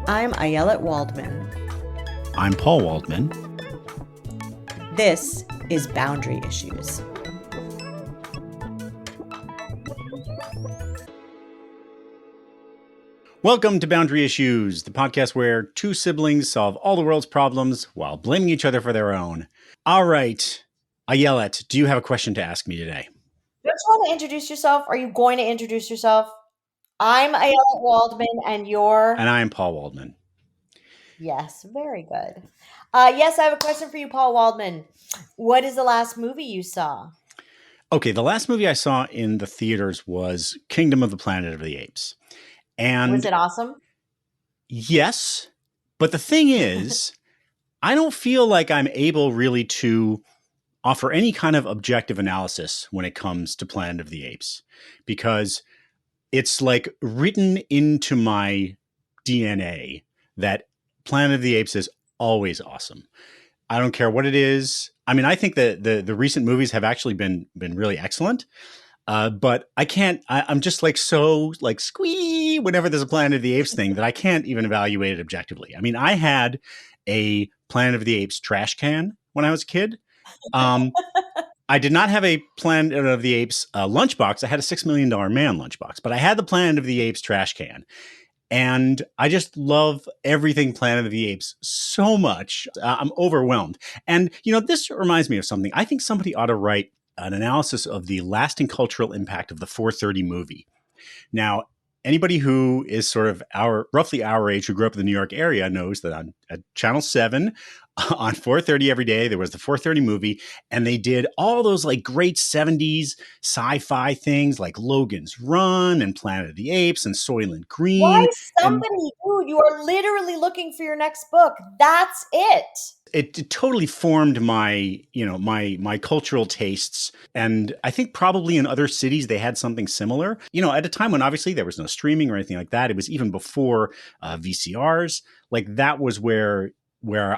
I'm Ayelet Waldman. I'm Paul Waldman. This is Boundary Issues. Welcome to Boundary Issues, the podcast where two siblings solve all the world's problems while blaming each other for their own. All right, Ayelet, do you have a question to ask me today? You just want to introduce yourself? Are you going to introduce yourself? I'm Ayelet Waldman, and you're... And I am Paul Waldman. Yes, very good. Yes, I have a question for you, Paul Waldman. What is the last movie you saw? Okay, the last movie I saw in the theaters was Kingdom of the Planet of the Apes. And Was it awesome? Yes, but the thing is, I don't feel like I'm able really to offer any kind of objective analysis when it comes to Planet of the Apes, because it's like written into my DNA that Planet of the Apes is always awesome. I don't care what it is. I mean, I think that the recent movies have actually been really excellent. But I can't, I'm just like so like squee whenever there's a Planet of the Apes thing that I can't even evaluate it objectively. I mean, I had a Planet of the Apes trash can when I was a kid. I did not have a Planet of the Apes lunchbox. I had a $6 million man lunchbox, but I had the Planet of the Apes trash can. And I just love everything Planet of the Apes so much. I'm overwhelmed. And, you know, this reminds me of something. I think somebody ought to write an analysis of the lasting cultural impact of the 4:30 movie. Now, anybody who is sort of roughly our age who grew up in the New York area knows that on Channel 7 on 4:30 every day, there was the 4:30 movie, and they did all those like great 70s sci-fi things like Logan's Run and Planet of the Apes and Soylent Green. Why somebody, dude, you are literally looking for your next book. That's it. It totally formed my, you know, my cultural tastes. And I think probably in other cities, they had something similar, you know, at a time when obviously there was no streaming or anything like that. It was even before VCRs. Like that was where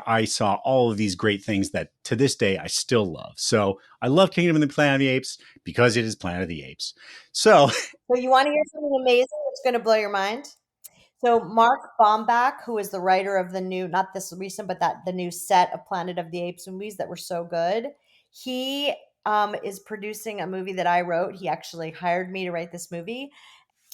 I saw all of these great things that to this day I still love. So I love Kingdom of the Planet of the Apes because it is Planet of the Apes. So you want to hear something amazing that's going to blow your mind? So Mark Bombach, who is the writer of the new, not this recent, but the new set of Planet of the Apes movies that were so good, he is producing a movie that I wrote. He actually hired me to write this movie.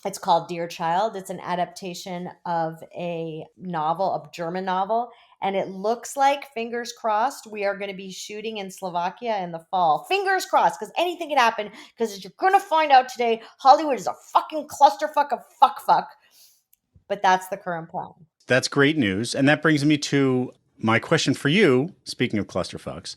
It's called Dear Child. It's an adaptation of a novel, a German novel. And it looks like, fingers crossed, we are going to be shooting in Slovakia in the fall. Fingers crossed, because anything can happen. Because as you're going to find out today, Hollywood is a fucking clusterfuck of fuck. But that's the current plan. That's great news. And that brings me to my question for you. Speaking of clusterfucks,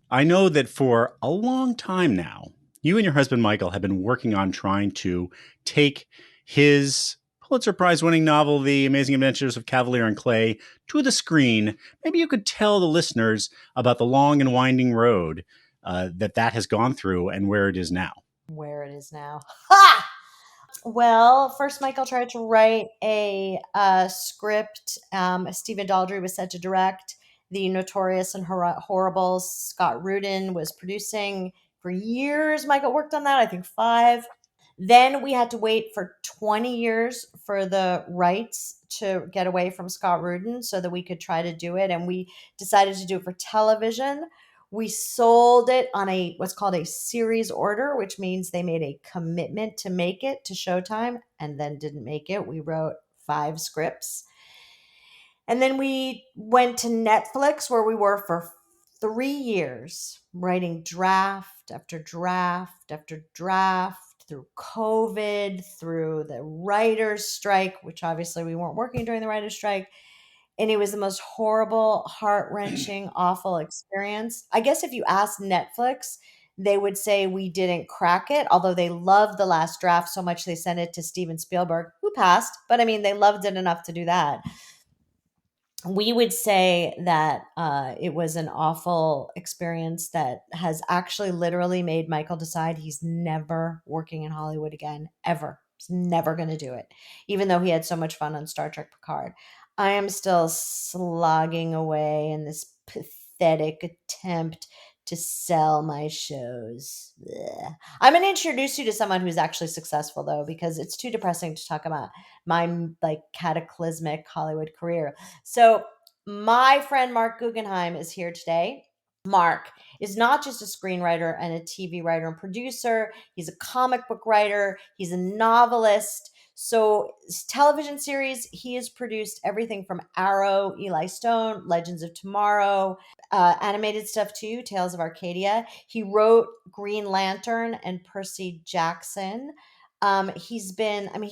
I know that for a long time now, you and your husband, Michael, have been working on trying to take his Pulitzer Prize winning novel, The Amazing Adventures of Cavalier and Clay, to the screen. Maybe you could tell the listeners about the long and winding road that has gone through and where it is now. Where it is now. Ha! Well, first, Michael tried to write a script. Stephen Daldry was set to direct. The notorious and horrible Scott Rudin was producing for years. Michael worked on that, I think 5. Then we had to wait for 20 years for the rights to get away from Scott Rudin so that we could try to do it. And we decided to do it for television. We sold it on what's called a series order, which means they made a commitment to make it to Showtime and then didn't make it. We wrote 5 scripts. And then we went to Netflix, where we were for 3 years, writing draft after draft after draft through COVID, through the writer's strike, which obviously we weren't working during the writer's strike. And it was the most horrible, heart-wrenching, awful experience. I guess if you asked Netflix, they would say we didn't crack it, although they loved the last draft so much they sent it to Steven Spielberg, who passed. But I mean, they loved it enough to do that. We would say that it was an awful experience that has actually literally made Michael decide he's never working in Hollywood again, ever. He's never going to do it, even though he had so much fun on Star Trek Picard. I am still slogging away in this pathetic attempt to sell my shows. Blech. I'm going to introduce you to someone who's actually successful, though, because it's too depressing to talk about my like cataclysmic Hollywood career. So, my friend Marc Guggenheim is here today. Marc is not just a screenwriter and a TV writer and producer. He's a comic book writer. He's a novelist. So, television series, he has produced everything from Arrow, Eli Stone, Legends of Tomorrow, animated stuff too, Tales of Arcadia. He wrote Green Lantern and Percy Jackson. He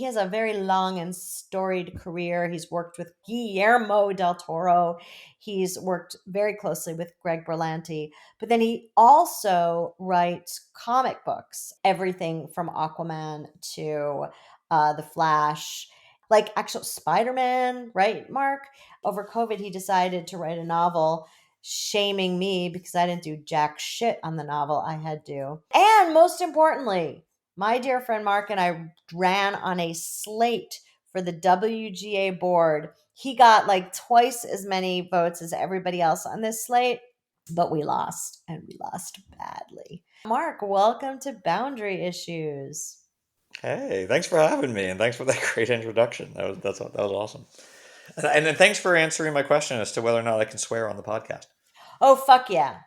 has a very long and storied career. He's worked with Guillermo del Toro. He's worked very closely with Greg Berlanti, but then he also writes comic books, everything from Aquaman to The Flash, like actual Spider-Man, right, Mark? Over COVID, he decided to write a novel shaming me because I didn't do jack shit on the novel I had to. And most importantly, my dear friend Mark and I ran on a slate for the WGA board. He got like twice as many votes as everybody else on this slate, but we lost, and we lost badly. Mark, welcome to Boundary Issues. Hey, thanks for having me, and thanks for that great introduction. That was awesome. And then thanks for answering my question as to whether or not I can swear on the podcast. Oh, fuck yeah.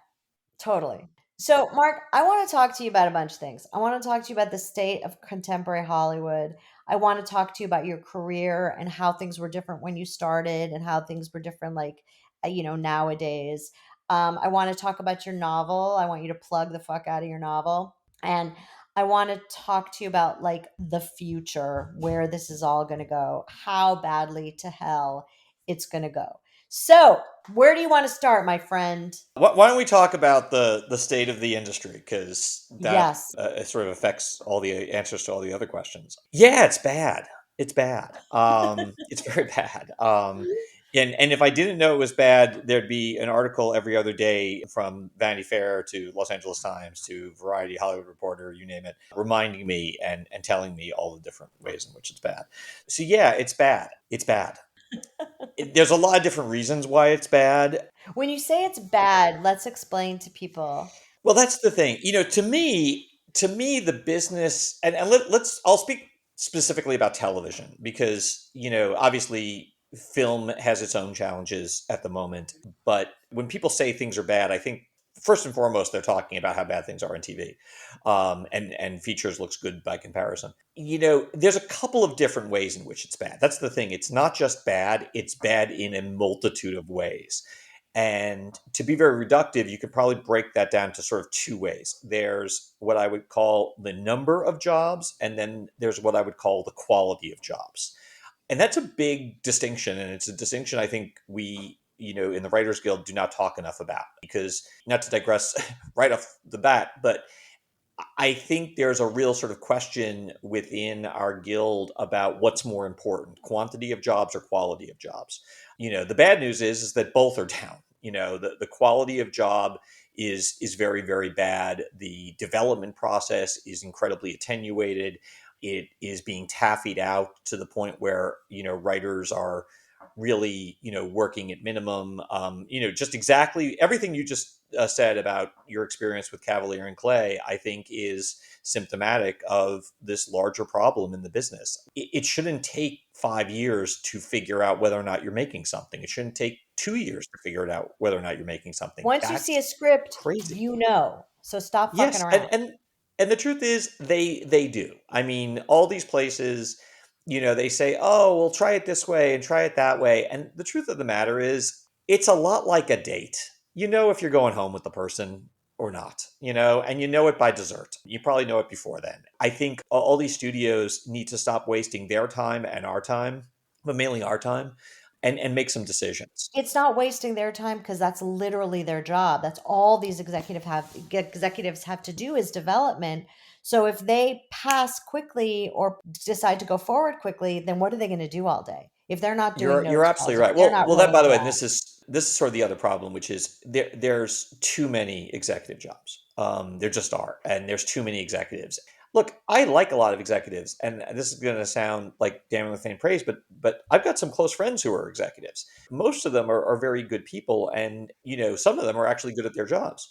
Totally. So, Mark, I want to talk to you about a bunch of things. I want to talk to you about the state of contemporary Hollywood. I want to talk to you about your career and how things were different when you started and how things were different, like, nowadays. I want to talk about your novel. I want you to plug the fuck out of your novel. And I want to talk to you about, like, the future, where this is all going to go, how badly to hell it's going to go. So, where do you want to start, my friend? Why don't we talk about the state of the industry, because that Yes. sort of affects all the answers to all the other questions. Yeah, it's bad. It's bad. It's very bad. And if I didn't know it was bad, there'd be an article every other day from Vanity Fair to Los Angeles Times to Variety, Hollywood Reporter, you name it, reminding me and telling me all the different ways in which it's bad. So yeah, it's bad. It's bad. There's a lot of different reasons why it's bad. When you say it's bad, let's explain to people. Well, that's the thing. To me, the business, and I'll speak specifically about television because, obviously film has its own challenges at the moment. But when people say things are bad, I think first and foremost, they're talking about how bad things are in TV. And features looks good by comparison. There's a couple of different ways in which it's bad. That's the thing. It's not just bad, it's bad in a multitude of ways. And to be very reductive, you could probably break that down to sort of two ways. There's what I would call the number of jobs, and then there's what I would call the quality of jobs. And that's a big distinction. And it's a distinction I think we, in the Writers Guild do not talk enough about. Because, not to digress right off the bat, but I think there's a real sort of question within our guild about what's more important, quantity of jobs or quality of jobs. The bad news is that both are down. The quality of job is very, very bad. The development process is incredibly attenuated. It is being taffied out to the point where, writers are really, working at minimum. Just exactly everything you just said about your experience with Cavalier and Clay, I think is symptomatic of this larger problem in the business. It shouldn't take 5 years to figure out whether or not you're making something. It shouldn't take 2 years to figure it out whether or not you're making something. Once you see a That's script, crazy. you know. So stop fucking Yes, and around. and and the truth is they do. I mean, all these places, they say, "Oh, we'll try it this way and try it that way." And the truth of the matter is, it's a lot like a date. You know if you're going home with the person or not, and you know it by dessert. You probably know it before then. I think all these studios need to stop wasting their time and our time, but mainly our time, and make some decisions. It's not wasting their time because that's literally their job. That's all these executives have to do is development. So if they pass quickly or decide to go forward quickly, then what are they going to do all day? If they're not doing You're notes all absolutely day, right. they're Well, not that rolling by the way, around. this is sort of the other problem, which is there's too many executive jobs. There just are, and there's too many executives. Look, I like a lot of executives, and this is going to sound like damning with faint praise, but I've got some close friends who are executives. Most of them are very good people, and some of them are actually good at their jobs.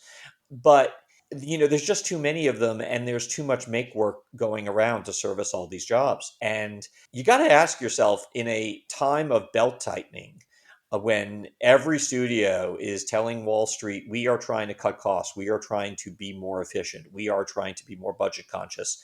But there's just too many of them, and there's too much make work going around to service all these jobs. And you got to ask yourself, in a time of belt tightening, when every studio is telling Wall Street, we are trying to cut costs, we are trying to be more efficient, we are trying to be more budget conscious,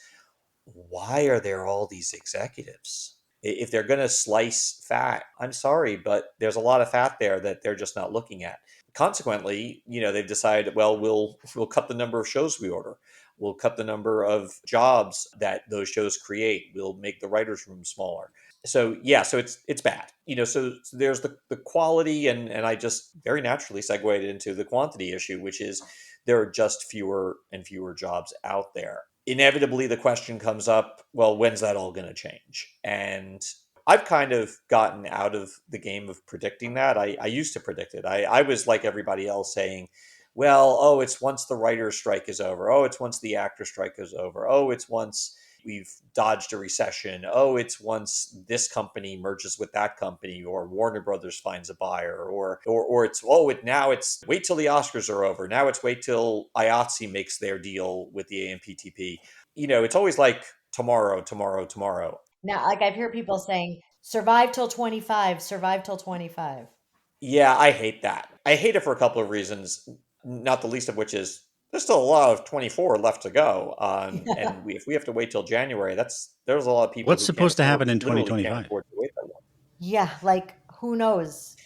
why are there all these executives? If they're going to slice fat, I'm sorry, but there's a lot of fat there that they're just not looking at. Consequently, they've decided, well, we'll cut the number of shows we order. We'll cut the number of jobs that those shows create. We'll make the writers' room smaller. So yeah, so it's bad. So there's the quality, and I just very naturally segued into the quantity issue, which is there are just fewer and fewer jobs out there. Inevitably the question comes up, well, when's that all going to change? And I've kind of gotten out of the game of predicting that. I used to predict it. I was like everybody else saying, well, oh, it's once the writer's strike is over. Oh, it's once the actor strike is over. Oh, it's once we've dodged a recession. Oh, it's once this company merges with that company, or Warner Brothers finds a buyer, or it's now it's wait till the Oscars are over. Now it's wait till IATSE makes their deal with the AMPTP. It's always like tomorrow, tomorrow, tomorrow. Now, like I've heard people saying, survive till 25, survive till 25. Yeah, I hate that. I hate it for a couple of reasons, not the least of which is there's still a lot of 24 left to go. And if we have to wait till January, there's a lot of people What's who can't supposed to afford, happen in literally can't 2025? afford to wait that long. Yeah, like who knows?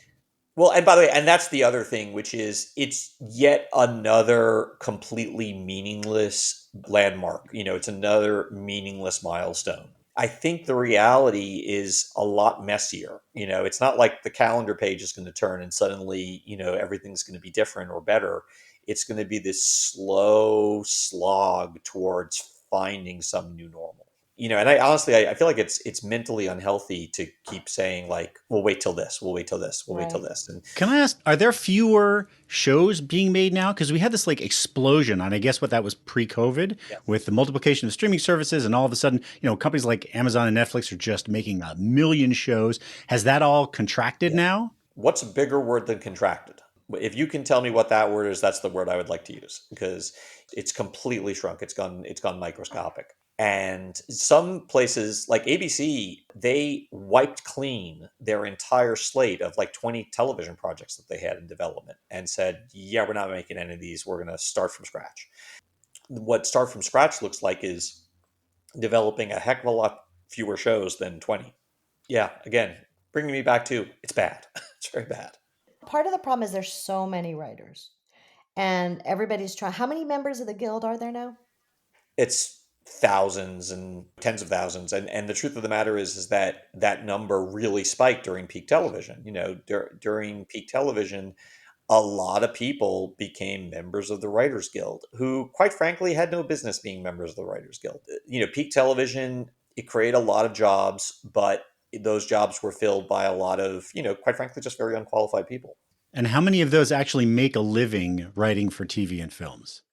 Well, and by the way, and that's the other thing, which is it's yet another completely meaningless landmark. It's another meaningless milestone. I think the reality is a lot messier. It's not like the calendar page is going to turn and suddenly, everything's going to be different or better. It's going to be this slow slog towards finding some new normal. And I honestly, I feel like it's mentally unhealthy to keep saying like, we'll wait till this, we'll wait till this, we'll wait till Right. this. And Can I ask, are there fewer shows being made now? Because we had this like explosion, and I guess what that was pre-COVID yeah, with the multiplication of streaming services, and all of a sudden, companies like Amazon and Netflix are just making a million shows. Has that all contracted yeah. now? What's a bigger word than contracted? If you can tell me what that word is, that's the word I would like to use, because it's completely shrunk. It's gone microscopic. And some places like ABC, they wiped clean their entire slate of like 20 television projects that they had in development and said, yeah, we're not making any of these. We're going to start from scratch. What start from scratch looks like is developing a heck of a lot fewer shows than 20. Yeah, again, bringing me back to it's bad. It's very bad. Part of the problem is there's so many writers and everybody's trying. How many members of the guild are there now? It's thousands and tens of thousands, and the truth of the matter is that that number really spiked during peak television. During peak television, a lot of people became members of the Writers Guild who, quite frankly, had no business being members of the Writers Guild. Peak television, it created a lot of jobs, but those jobs were filled by a lot of, quite frankly, just very unqualified people. And how many of those actually make a living writing for TV and films?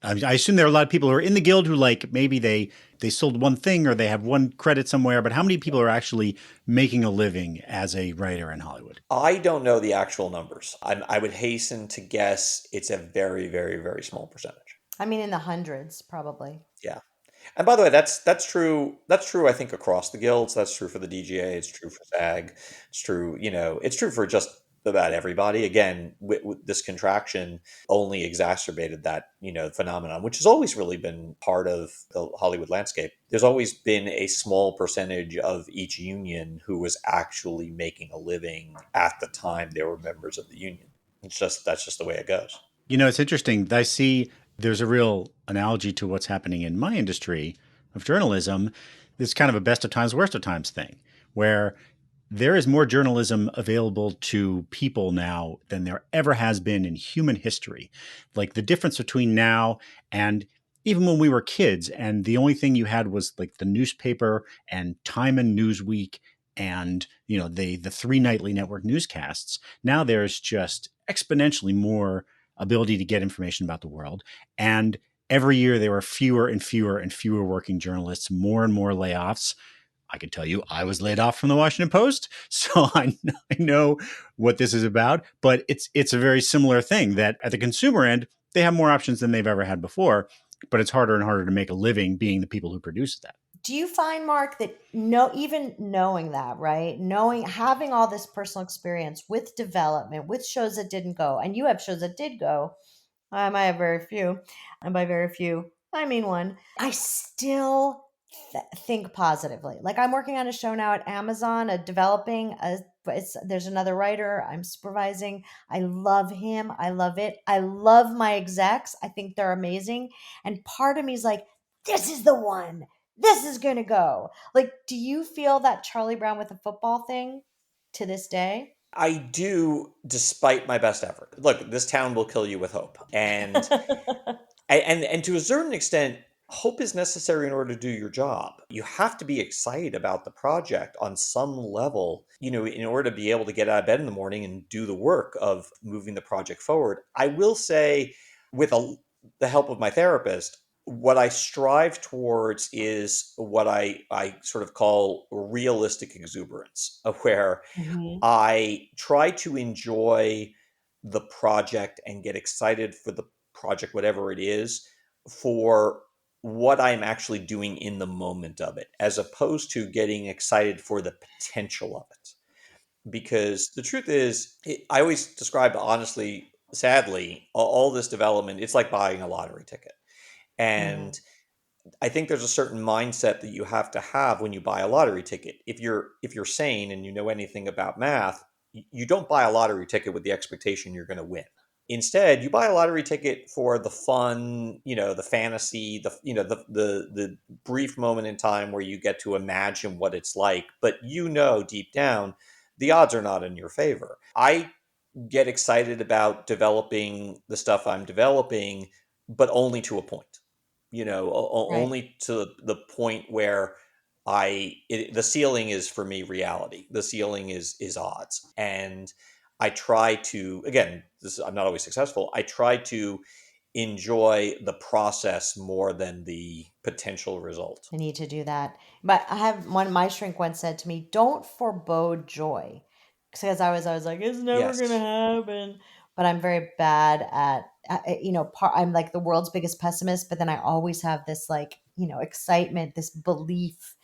I assume there are a lot of people who are in the guild who like maybe they sold one thing or they have one credit somewhere, but how many people are actually making a living as a writer in Hollywood? I don't know the actual numbers. I would hasten to guess it's a very, very, very small percentage. I mean, in the hundreds, probably. Yeah. And by the way, that's true. That's true. I think across the guilds. That's true for the DGA. It's true for SAG. It's true. It's true for just about everybody. Again, with this contraction only exacerbated that phenomenon, which has always really been part of the Hollywood landscape. There's always been a small percentage of each union who was actually making a living at the time they were members of the union. That's just the way it goes. It's interesting. I see there's a real analogy to what's happening in my industry of journalism. It's kind of a best of times, worst of times thing, where there is more journalism available to people now than there ever has been in human history. Like the difference between now and even when we were kids, and the only thing you had was like the newspaper and Time and Newsweek and the three nightly network newscasts. Now there's just exponentially more ability to get information about the world. And every year there are fewer and fewer and fewer working journalists, more and more layoffs. I can tell you, I was laid off from the Washington Post, so I know what this is about. But it's a very similar thing that at the consumer end, they have more options than they've ever had before, but it's harder and harder to make a living being the people who produce that. Do you find, Mark, that even knowing that, right? Having all this personal experience with development, with shows that didn't go, and you have shows that did go, I have very few. And by very few, I mean one. I still think positively. Like I'm working on a show now at Amazon, developing a. There's another writer I'm supervising. I love him. I love it. I love my execs. I think they're amazing. And part of me is like, this is the one. This is gonna go. Like, do you feel that Charlie Brown with the football thing to this day? I do, despite my best effort. Look, this town will kill you with hope, and to a certain extent, hope is necessary in order to do your job. You have to be excited about the project on some level, in order to be able to get out of bed in the morning and do the work of moving the project forward. I will say, with the help of my therapist, what I strive towards is what I sort of call realistic exuberance, where Mhm. I try to enjoy the project and get excited for the project, whatever it is, for what I'm actually doing in the moment of it, as opposed to getting excited for the potential of it. Because the truth is, I always describe, honestly, sadly, all this development, it's like buying a lottery ticket. Mhm. And I think there's a certain mindset that you have to have when you buy a lottery ticket. If you're sane and you know anything about math, you don't buy a lottery ticket with the expectation you're going to win. Instead, you buy a lottery ticket for the fun, the fantasy, the brief moment in time where you get to imagine what it's like, but deep down the odds are not in your favor. I get excited about developing the stuff I'm developing, but only to a point. Right. Only to the point where the ceiling is for me reality. The ceiling is odds, and I try to, again, I'm not always successful. I try to enjoy the process more than the potential result. I need to do that. But I have one, my shrink once said to me, don't forebode joy. Because I was like, it's never gonna Yes. happen. But I'm very bad at, I'm like the world's biggest pessimist, but then I always have this like, excitement, this belief.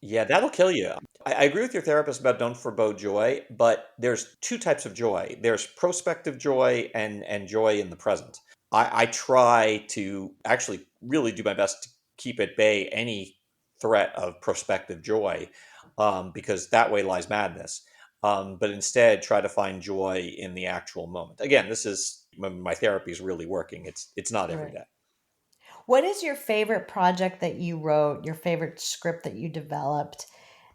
Yeah, that'll kill you. I agree with your therapist about don't forebode joy, but there's two types of joy. There's prospective joy and joy in the present. I try to actually really do my best to keep at bay any threat of prospective joy, because that way lies madness. But instead, try to find joy in the actual moment. Again, this is when my therapy is really working. It's not every Right. day. What is your favorite project that you wrote, your favorite script that you developed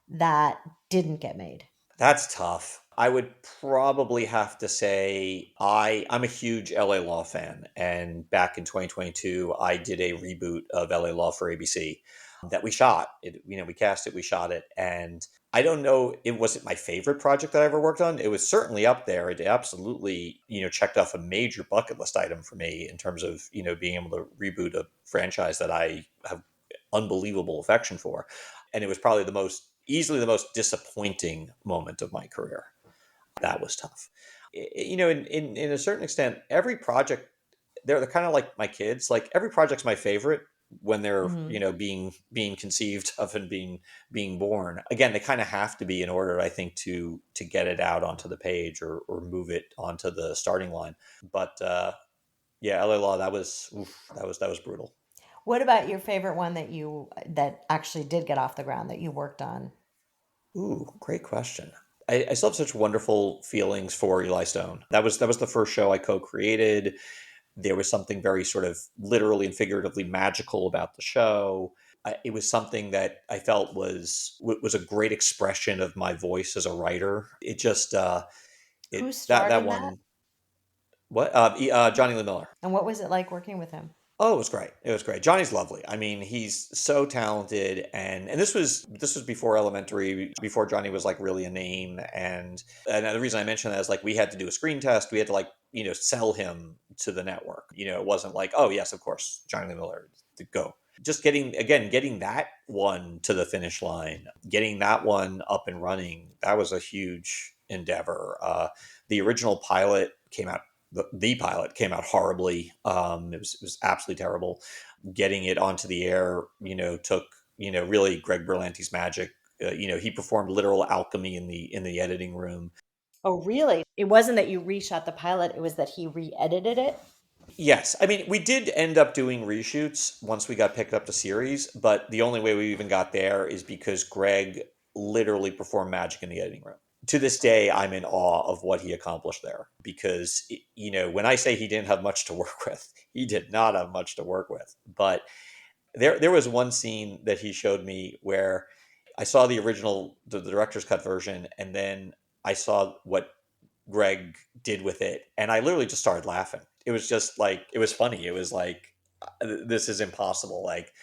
that didn't get made? That's tough. I would probably have to say I'm a huge LA Law fan, and back in 2022, I did a reboot of LA Law for ABC that we shot. We cast it, we shot it, and I don't know, it wasn't my favorite project that I ever worked on. It was certainly up there. It absolutely, checked off a major bucket list item for me in terms of, being able to reboot a franchise that I have unbelievable affection for. And it was probably easily the most disappointing moment of my career. That was tough. In a certain extent, every project, they're kind of like my kids. Like every project's my favorite when they're Hmm. being conceived of and being born. Again, they kind of have to be in order, I think, to get it out onto the page or move it onto the starting line. But yeah, LA Law, that was brutal. What about your favorite one that actually did get off the ground that you worked on? Ooh, great question. I still have such wonderful feelings for Eli Stone. That was the first show I co-created. There was something very sort of literally and figuratively magical about the show. It was something that I felt was a great expression of my voice as a writer. It just Who it that starred that in that? one what Johnny Lee Miller. And what was it like working with him? Oh, it was great. It was great. Johnny's lovely. I mean, he's so talented, and this was before Elementary, before Johnny was like really a name. And the reason I mention that is like we had to do a screen test. We had to like sell him to the network. It wasn't like, oh yes, of course, Johnny Lee Miller to go. Just getting that one to the finish line, getting that one up and running. That was a huge endeavor. The original pilot came out the pilot came out horribly. It was absolutely terrible. Getting it onto the air, took really Greg Berlanti's magic. He performed literal alchemy in the editing room. Oh, really? It wasn't that you reshot the pilot, it was that he re-edited it? Yes, I mean we did end up doing reshoots once we got picked up to series, but the only way we even got there is because Greg literally performed magic in the editing room. To this day, I'm in awe of what he accomplished there because when I say he didn't have much to work with, he did not have much to work with. But there was one scene that he showed me where I saw the director's cut version, and then I saw what Greg did with it, and I literally just started laughing. It was just like it was funny. It was like this is impossible. Like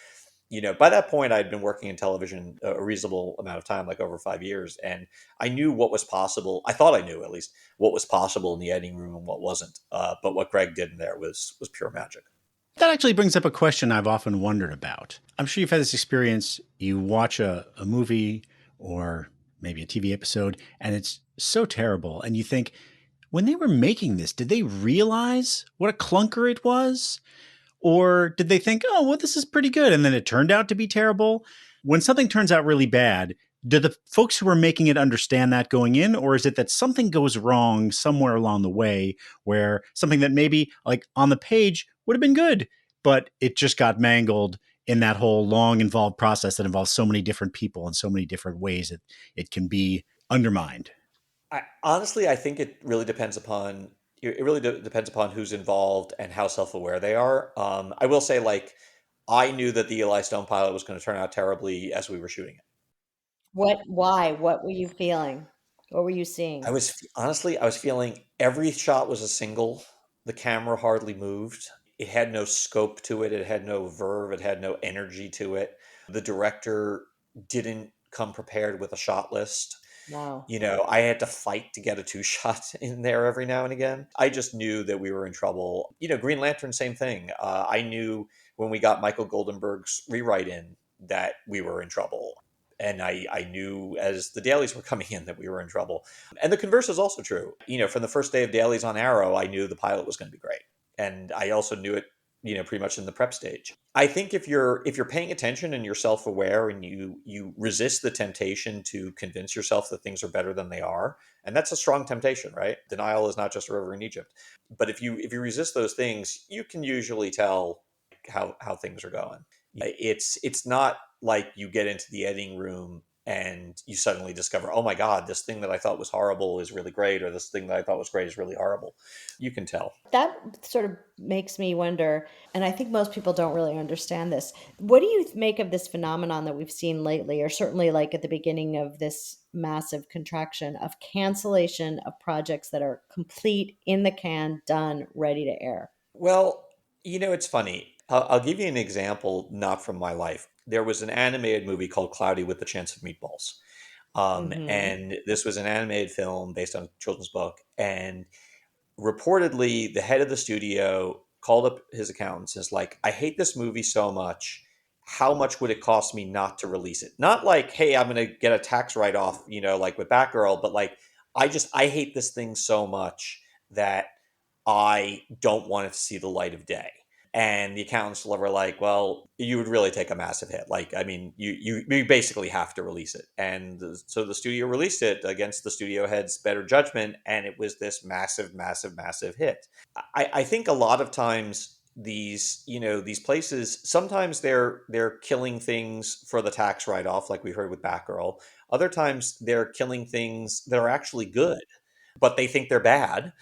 by that point, I'd been working in television a reasonable amount of time, like over 5 years, and I knew what was possible. I thought I knew at least what was possible in the editing room and what wasn't. But what Greg did in there was pure magic. That actually brings up a question I've often wondered about. I'm sure you've had this experience. You watch a movie or maybe a TV episode, and it's so terrible. And you think, when they were making this, did they realize what a clunker it was? Or did they think, oh, well, this is pretty good, and then it turned out to be terrible? When something turns out really bad, do the folks who are making it understand that going in? Or is it that something goes wrong somewhere along the way where something that maybe, like on the page, would have been good, but it just got mangled in that whole long, involved process that involves so many different people and so many different ways that it can be undermined? I think it really depends upon who's involved and how self-aware they are. I will say, like, I knew that the Eli Stone pilot was going to turn out terribly as we were shooting it. Why? What were you feeling? What were you I seeing? was honestly, I was feeling every shot was a single. The camera hardly moved. It had no scope to it. It had no verve. It had no energy to it. The director didn't come prepared with a shot list. Wow. I had to fight to get a two shot in there every now and again. I just knew that we were in trouble. Green Lantern, same thing. I knew when we got Michael Goldenberg's rewrite in that we were in trouble. And I knew as the dailies were coming in that we were in trouble. And the converse is also true. From the first day of dailies on Arrow, I knew the pilot was going to be great. And I also knew it, pretty much in the prep stage. I think if you're paying attention and you're self-aware and you resist the temptation to convince yourself that things are better than they are, and that's a strong temptation, right? Denial is not just a river in Egypt. But if you resist those things, you can usually tell how things are going. It's not like you get into the editing room and you suddenly discover, oh my God, this thing that I thought was horrible is really great, or this thing that I thought was great is really horrible. You can tell. That sort of makes me wonder, and I think most people don't really understand this. What do you make of this phenomenon that we've seen lately, or certainly like at the beginning of this massive contraction of cancellation of projects that are complete, in the can, done, ready to air? Well, it's funny. I'll give you an example, not from my life. There was an animated movie called Cloudy with the Chance of Meatballs. Hmm. And this was an animated film based on a children's book. And reportedly, the head of the studio called up his accountants and is like, I hate this movie so much. How much would it cost me not to release it? Not like, hey, I'm going to get a tax write off, like with Batgirl, but like, I hate this thing so much that I don't want it to see the light of day. And the accountants were like, well, you would really take a massive hit. Like, I mean, you basically have to release it. And so the studio released it against the studio head's better judgment. And it was this massive, massive, massive hit. I think a lot of times these places, sometimes they're killing things for the tax write-off, like we heard with Batgirl. Other times they're killing things that are actually good, but they think they're bad.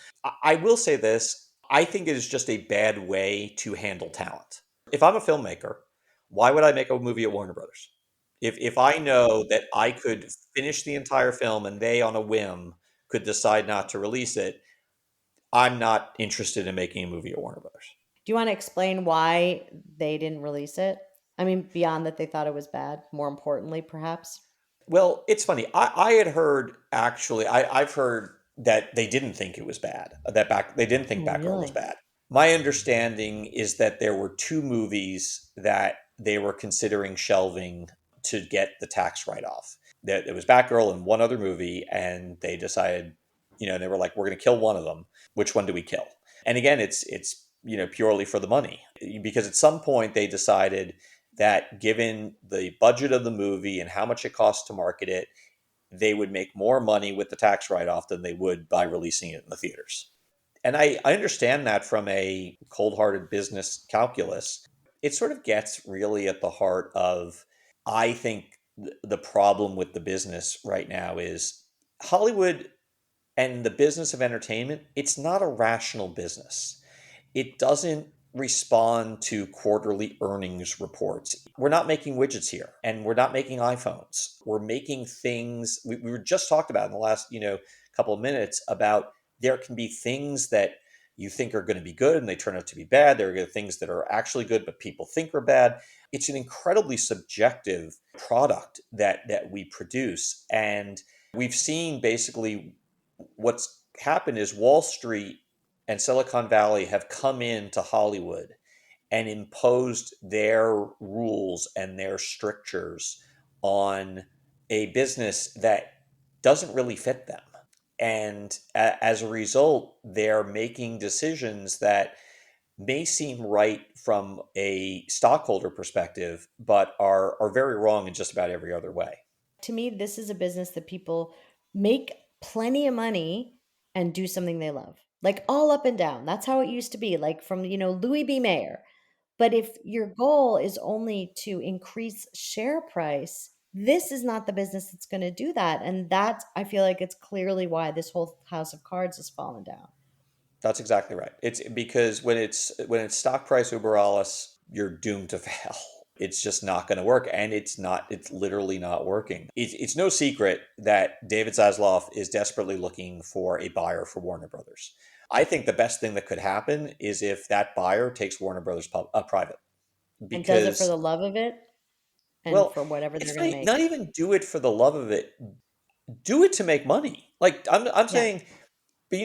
I will say this. I think it is just a bad way to handle talent. If I'm a filmmaker, why would I make a movie at Warner Brothers? If I know that I could finish the entire film and they on a whim could decide not to release it, I'm not interested in making a movie at Warner Brothers. Do you want to explain why they didn't release it? I mean, beyond that they thought it was bad, more importantly, perhaps. Well, it's funny. I had heard actually. I've heard that they didn't think it was bad. They didn't think Oh, Batgirl was really? bad. My understanding is that there were two movies that they were considering shelving to get the tax write off. That it was Batgirl and one other movie, and they decided, they were like, we're going to kill one of them. Which one do we kill? And again, it's purely for the money, because at some point they decided that given the budget of the movie and how much it costs to market it, they would make more money with the tax write-off than they would by releasing it in the theaters. And I understand that from a cold-hearted business calculus. It sort of gets really at the heart of, I think, the problem with the business right now is Hollywood and the business of entertainment. It's not a rational business. It doesn't respond to quarterly earnings reports. We're not making widgets here, and we're not making iPhones. We're making things we were just talked about in the last, couple of minutes, about there can be things that you think are going to be good and they turn out to be bad. There are things that are actually good but people think are bad. It's an incredibly subjective product that we produce, and we've seen basically what's happened is Wall Street and Silicon Valley have come into Hollywood and imposed their rules and their strictures on a business that doesn't really fit them. And as a result, they're making decisions that may seem right from a stockholder perspective, but are very wrong in just about every other way. To me, this is a business that people make plenty of money and do something they love, like all up and down. That's how it used to be, like from, Louis B. Mayer. But if your goal is only to increase share price, this is not the business that's going to do that. And that, I feel like it's clearly why this whole house of cards has fallen down. That's exactly right. It's because when it's stock price uber alles, you're doomed to fail. It's just not going to work, and it's literally not working. It's no secret that David Zaslav is desperately looking for a buyer for Warner Brothers. I think the best thing that could happen is if that buyer takes Warner Brothers private, And does it for the because, love of it and well, for whatever they're it's going to not make. even do it for the love of it. Do it to make money. Like I'm Yeah. saying, but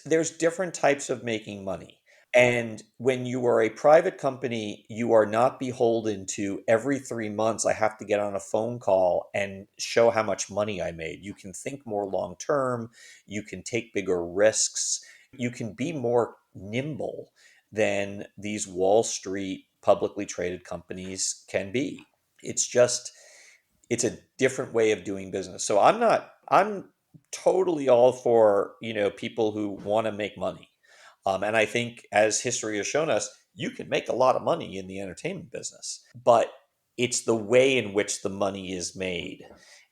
there's different types of making money. And when you are a private company, you are not beholden to every 3 months, I have to get on a phone call and show how much money I made. You can think more long term. You can take bigger risks. You can be more nimble than these Wall Street publicly traded companies can be. It's just, it's a different way of doing business. So I'm totally all for, people who want to make money. And I think, as history has shown us, you can make a lot of money in the entertainment business, but it's the way in which the money is made,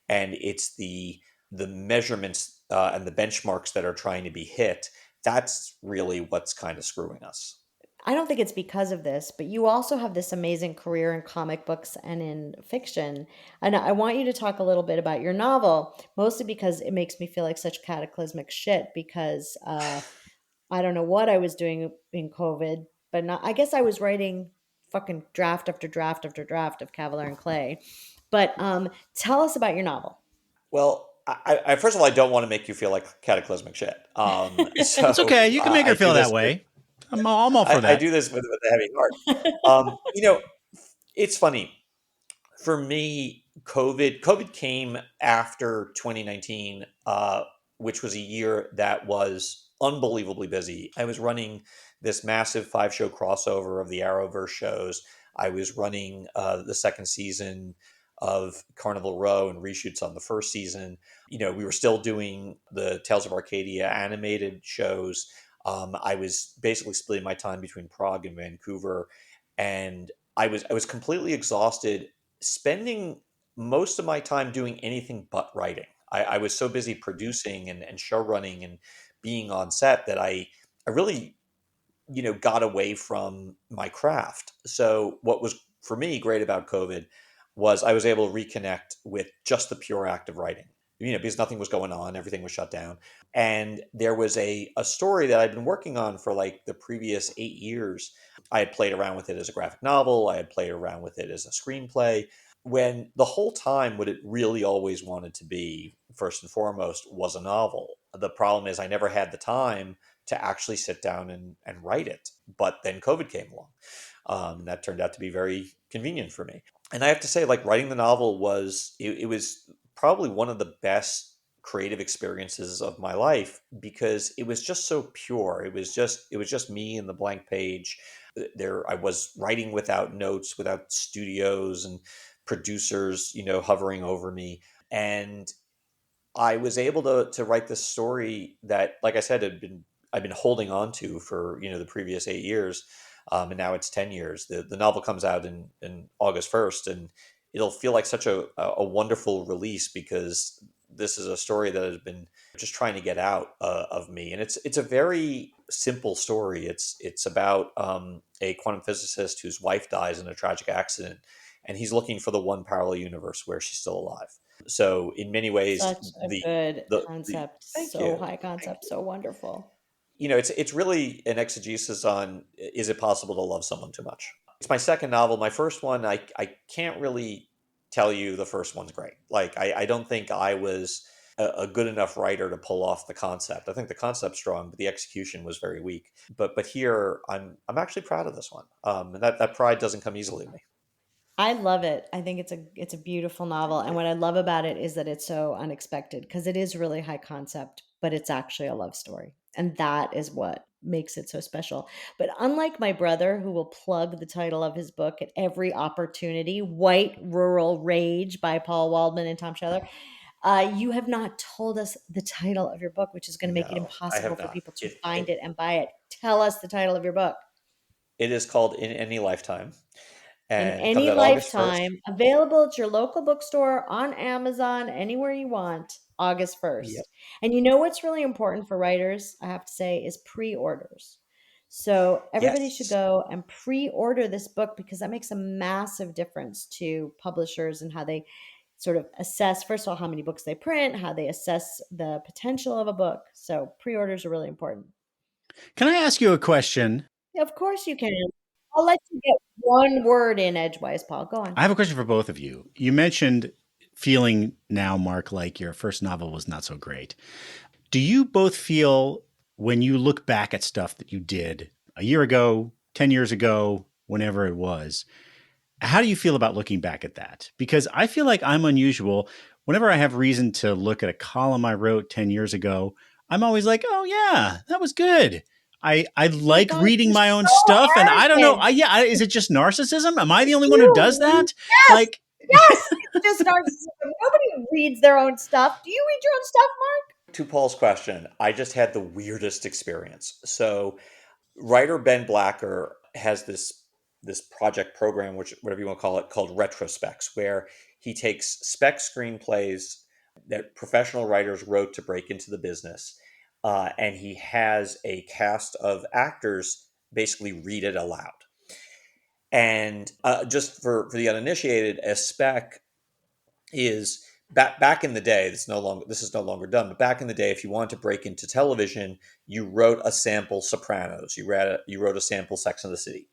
and it's the measurements and the benchmarks that are trying to be hit. That's really what's kind of screwing us. I don't think it's because of this, but you also have this amazing career in comic books and in fiction. And I want you to talk a little bit about your novel, mostly because it makes me feel like such cataclysmic shit because I don't know what I was doing in COVID, but not, I guess I was writing fucking draft after draft after draft of Cavalier and Clay. But tell us about your novel. Well, I first of all, I don't want to make you feel like cataclysmic shit. It's okay. So You can make her I do feel that this. way. I'm all for I that. do this with a heavy heart. It's funny for me. COVID came after 2019, which was a year that was unbelievably busy. I was running this massive 5 show crossover of the Arrowverse shows. I was running the second season of Carnival Row and reshoots on the first season. We were still doing the Tales of Arcadia animated shows. I was basically splitting my time between Prague and Vancouver, and I was completely exhausted, spending most of my time doing anything but writing. I was so busy producing and show running and being on set that I really, got away from my craft. So what was for me great about COVID was I was able to reconnect with just the pure act of writing. Because nothing was going on, everything was shut down. And there was a story that I'd been working on for like the previous 8 years. I had played around with it as a graphic novel, I had played around with it as a screenplay. When the whole time, what it really always wanted to be, first and foremost, was a novel. The problem is I never had the time to actually sit down and write it. But then COVID came along. And that turned out to be very convenient for me. And I have to say, like, writing the novel was, it was probably one of the best creative experiences of my life, because it was just so pure. It was just me and the blank page. There I was writing without notes, without studios and producers, hovering over me. And I was able to write this story that, like I said, I've been holding on to for the previous 8 years, and now it's 10 years. The novel comes out in August 1st, and it'll feel like such a wonderful release, because this is a story that has been just trying to get out of me, and it's a very simple story. It's about a quantum physicist whose wife dies in a tragic accident, and he's looking for the one parallel universe where she's still alive. So in many ways, Such a good the concept. thank So you. high concept, so wonderful. It's really an exegesis on, is it possible to love someone too much? It's my second novel. My first one, I can't really tell you the first one's great. Like, I don't think I was a good enough writer to pull off the concept. I think the concept's strong, but the execution was very weak. But here, I'm actually proud of this one, and that pride doesn't come easily to me. I love it. I think it's a beautiful novel, Thank and you. what I love about it is that it's so unexpected because it is really high concept, but it's actually a love story. And that is what makes it so special. But unlike my brother who will plug the title of his book at every opportunity, White Rural Rage by Paul Waldman and Tom Scheller, you have not told us the title of your book, which is going to make it No, I impossible have for not. people to find it and buy it. Tell us the title of your book. It is called In Any Lifetime, In and it comes any out August 1st. lifetime, available at your local bookstore, on Amazon, anywhere you want, August Yep. 1st. And you know what's really important for writers, I have to say, is pre-orders. So everybody should Yes. go and pre-order this book because that makes a massive difference to publishers and how they sort of assess, first of all, how many books they print, how they assess the potential of a book. So pre-orders are really important. Can I ask you a question? Of course you can. I'll let you get one word in edgewise, Paul. Go on. I have a question for both of you. You mentioned feeling now, Mark, like your first novel was not so great. Do you both feel when you look back at stuff that you did a year ago, 10 years ago, whenever it was, how do you feel about looking back at that? Because I feel like I'm unusual. Whenever I have reason to look at a column I wrote 10 years ago, I'm always like, oh, yeah, that was good. I Oh my like gosh, reading you're my own so stuff. And I don't know. arrogant. Is it just narcissism? Am I the only one who does You, that? yes, Like, yes, it's just narcissism. Nobody reads their own stuff. Do you read your own stuff, Mark? To Paul's question, I just had the weirdest experience. So writer Ben Blacker has this project program, which whatever you want to call it, called retrospects, where he takes spec screenplays that professional writers wrote to break into the business, and he has a cast of actors basically read it aloud. And just for the uninitiated, a spec is back in the day. This is no longer done. But back in the day, if you wanted to break into television, you wrote a sample Sopranos. You wrote a sample Sex and the City.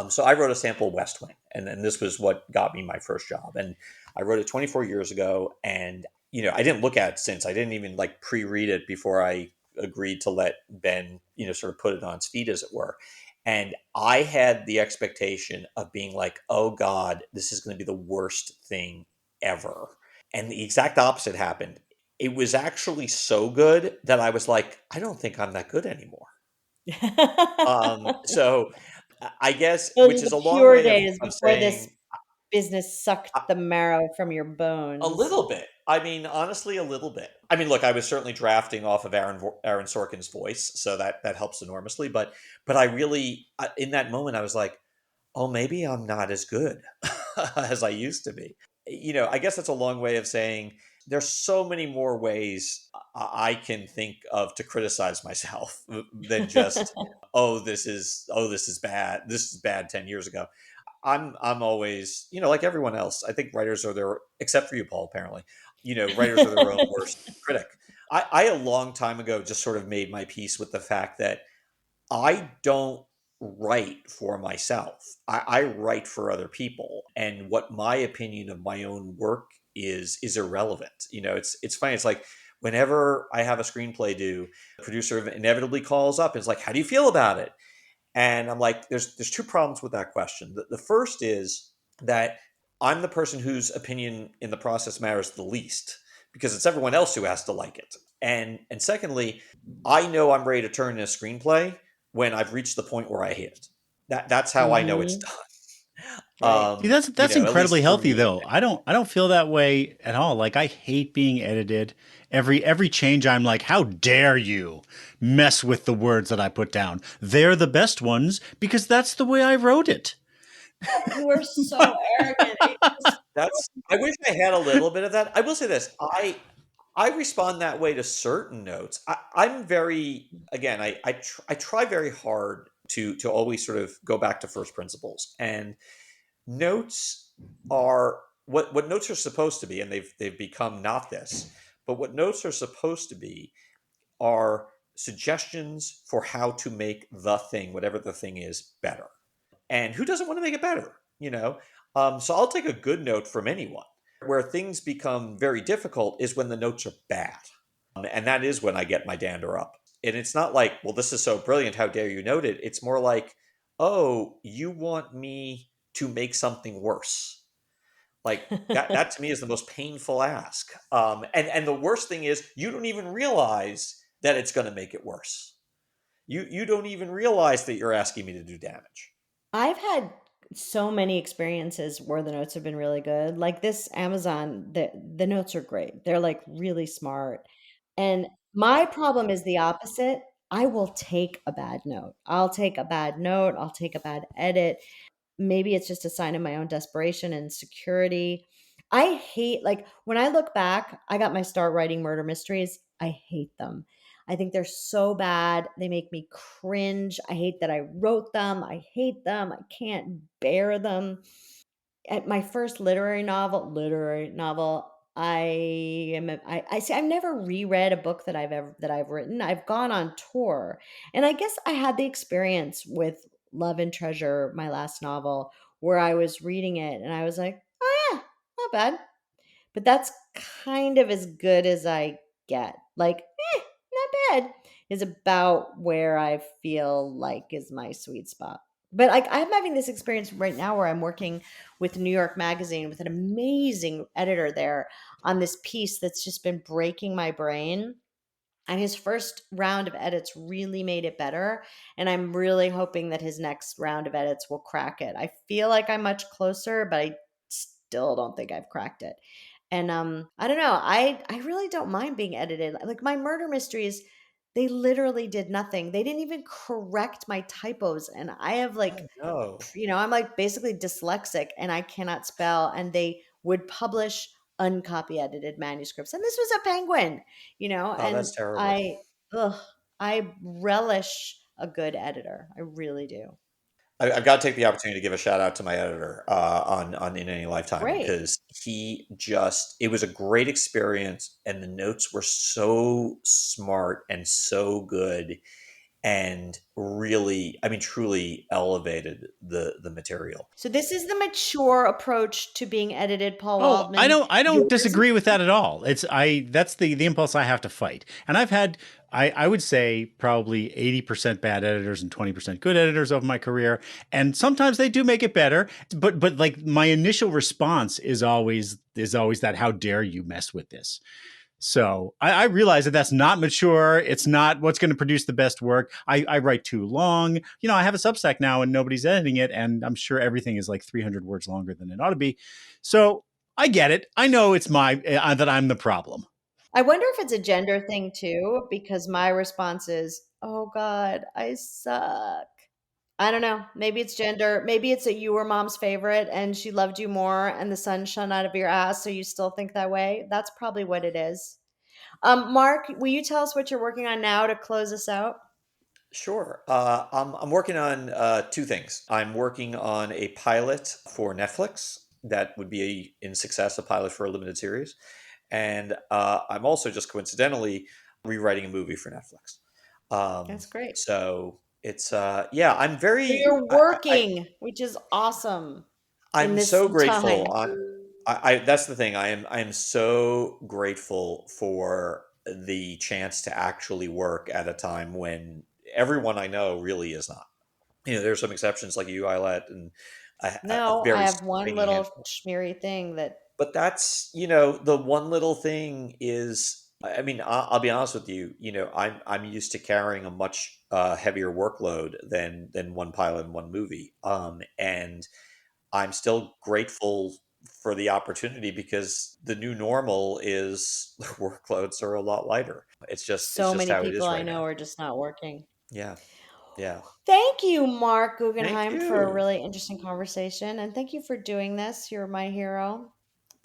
So I wrote a sample West Wing, and then this was what got me my first job. And I wrote it 24 years ago, and I didn't look at it since. I didn't even like pre-read it before I agreed to let Ben, sort of put it on its feet, as it were. And I had the expectation of being like, oh God, this is going to be the worst thing ever. And the exact opposite happened. It was actually so good that I was like, I don't think I'm that good anymore. So I guess, Those which are is the a long pure way of, days of before this saying business sucked the marrow from your a bones. little bit. I mean, honestly, a little bit. I mean, look, I was certainly drafting off of Aaron Sorkin's voice, so that helps enormously. But I really, in that moment, I was like, oh, maybe I'm not as good as I used to be. I guess that's a long way of saying there's so many more ways I can think of to criticize myself than just, oh, this is bad. This is bad 10 years ago. I'm always, like everyone else. I think writers are their, except for you, Paul, apparently, writers are their own worst critic. I a long time ago just sort of made my peace with the fact that I don't write for myself. I write for other people, and what my opinion of my own work is irrelevant. It's funny. It's like whenever I have a screenplay due, the producer inevitably calls up and is like, "How do you feel about it?" And I'm like, there's two problems with that question. The first is that I'm the person whose opinion in the process matters the least, because it's everyone else who has to like it. And secondly, I know I'm ready to turn in a screenplay when I've reached the point where I hate it. That's how I know it's Mhm. done. Right. See, that's At incredibly least for healthy me. though. I don't feel that way at all. Like I hate being edited. Every change I'm like, how dare you mess with the words that I put down? They're the best ones because that's the way I wrote it. You are so arrogant. It just That's I wish I had a little bit of that. I will say this. I respond that way to certain notes. I'm very again. I try very hard to always sort of go back to first principles. And notes are what notes are supposed to be, and they've become not this. But what notes are supposed to be are suggestions for how to make the thing, whatever the thing is, better. And who doesn't want to make it better? So I'll take a good note from anyone. Where things become very difficult is when the notes are bad. And that is when I get my dander up. And it's not like, well, this is so brilliant. How dare you note it? It's more like, oh, you want me to make something worse. Like that to me is the most painful ask. And the worst thing is you don't even realize that it's going to make it worse. You don't even realize that you're asking me to do damage. I've had so many experiences where the notes have been really good. Like this Amazon, the notes are great. They're like really smart. And my problem is the opposite. I will take a bad note. I'll take a bad note. I'll take a bad edit. Maybe it's just a sign of my own desperation and security. I hate, like, when I look back, I got my start writing murder mysteries. I hate them. I think they're so bad. They make me cringe. I hate that I wrote them. I hate them. I can't bear them. At my first literary novel, I see, I've never reread a book that I've written. I've gone on tour, and I guess I had the experience with Love and Treasure, my last novel, where I was reading it and I was like, oh yeah, not bad. But that's kind of as good as I get. Like, not bad is about where I feel like is my sweet spot. But like I'm having this experience right now where I'm working with New York Magazine with an amazing editor there on this piece that's just been breaking my brain. And his first round of edits really made it better. And I'm really hoping that his next round of edits will crack it. I feel like I'm much closer, but I still don't think I've cracked it. And I don't know. I really don't mind being edited. Like my murder mysteries, they literally did nothing. They didn't even correct my typos. And I have like, Oh no. I'm like basically dyslexic and I cannot spell. And they would publish uncopy edited manuscripts. And this was a Penguin, Oh, and that's terrible. I, ugh, I relish a good editor. I really do. I've got to take the opportunity to give a shout out to my editor on In Any Lifetime Great. because it was a great experience and the notes were so smart and so good and really, I mean, truly elevated the material. So this is the mature approach to being edited, Paul Oh, Waldman. I don't Yours. disagree with that at all. It's I that's the impulse I have to fight. And I've had I would say probably 80% bad editors and 20% good editors over my career. And sometimes they do make it better. But like my initial response is always that how dare you mess with this? So I realize that that's not mature. It's not what's going to produce the best work. I write too long. I have a Substack now and nobody's editing it. And I'm sure everything is like 300 words longer than it ought to be. So I get it. I know it's that I'm the problem. I wonder if it's a gender thing too, because my response is, "Oh God, I suck." I don't know. Maybe it's gender. Maybe it's that you were mom's favorite and she loved you more, and the sun shone out of your ass, so you still think that way. That's probably what it is. Mark, will you tell us what you're working on now to close us out? Sure. I'm working on two things. I'm working on a pilot for Netflix that would be in success, a pilot for a limited series. And I'm also just coincidentally rewriting a movie for Netflix. That's great. So it's yeah, I'm So very you're working, which is awesome in I'm this so time. grateful. I that's the thing. I am so grateful for the chance to actually work at a time when everyone I know really is not. There's some exceptions like you, Eyelet, and a No, I very have one tiny little handful. schmeary thing that But that's, the one little thing is, I mean, I'll be honest with you, I'm used to carrying a much heavier workload than one pilot and one movie. And I'm still grateful for the opportunity because the new normal is workloads are a lot lighter. It's So just many how it people is I right know now. are just not working. Yeah. Yeah. Thank you, Marc Thank Guggenheim, for a you. really interesting conversation. And thank you for doing this. You're my hero.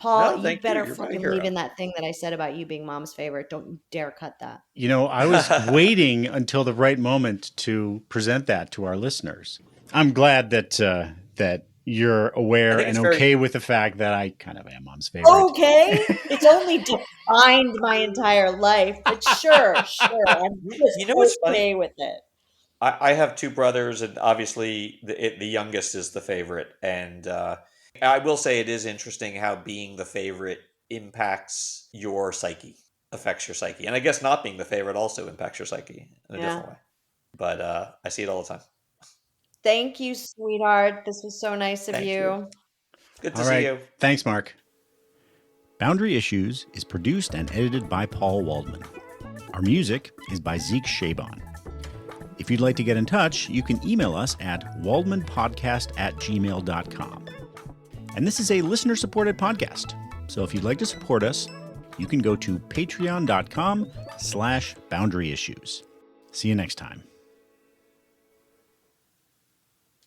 Paul, No, you thank you. better You're my fucking leave hero. in that thing that I said about you being mom's favorite. Don't you dare cut that. I was waiting until the right moment to present that to our listeners. I'm glad that you're I aware think and it's very okay with the fact that I kind of am mom's favorite. Okay. It's only defined my entire life, but sure, sure. I'm just you know what's funny? okay with it. I have two brothers, and obviously the youngest is the favorite. And I will say it is interesting how being the favorite impacts your psyche, affects your psyche. And I guess not being the favorite also impacts your psyche in a Yeah. different way. But I see it all the time. Thank you, sweetheart. This was so nice of Thank you. you. Good to All see right. you. Thanks, Mark. Boundary Issues is produced and edited by Paul Waldman. Our music is by Zeke Shaban. If you'd like to get in touch, you can email us at waldmanpodcast@gmail.com. And this is a listener-supported podcast. So if you'd like to support us, you can go to patreon.com/boundaryissues. See you next time.